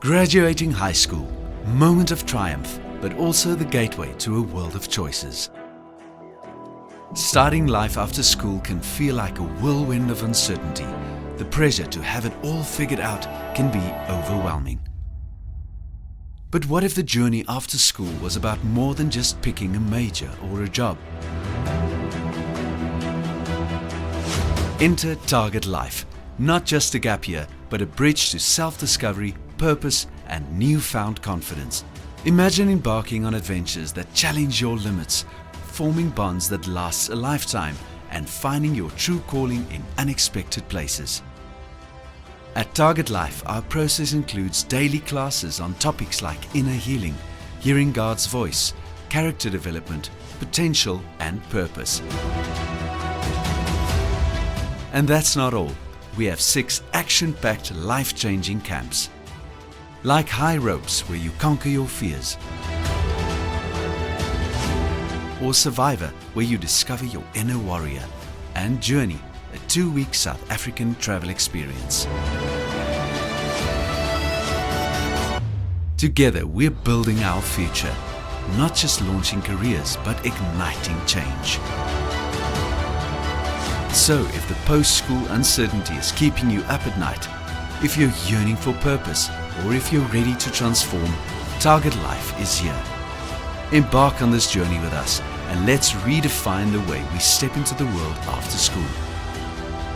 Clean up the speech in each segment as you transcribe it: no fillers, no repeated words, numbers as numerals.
Graduating high school, moment of triumph, but also the gateway to a world of choices. Starting life after school can feel like a whirlwind of uncertainty. The pressure to have it all figured out can be overwhelming. But what if the journey after school was about more than just picking a major or a job? Enter targetLIFE, not just a gap year, but a bridge to self-discovery, purpose, and newfound confidence. Imagine embarking on adventures that challenge your limits, forming bonds that last a lifetime, and finding your true calling in unexpected places. At targetLIFE, our process includes daily classes on topics like inner healing, hearing God's voice, character development, potential, and purpose. And that's not all. We have 6 action-packed, life-changing camps. Like High Ropes, where you conquer your fears. Or Survivor, where you discover your inner warrior. And Journey, a 2-week South African travel experience. Together, we're building our future. Not just launching careers, but igniting change. So, if the post-school uncertainty is keeping you up at night, if you're yearning for purpose, or if you're ready to transform, targetLIFE is here. Embark on this journey with us, and let's redefine the way we step into the world after school.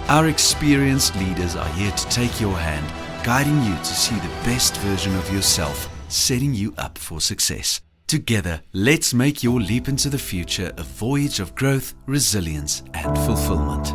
Our experienced leaders are here to take your hand, guiding you to see the best version of yourself, setting you up for success. Together, let's make your leap into the future a voyage of growth, resilience, and fulfillment.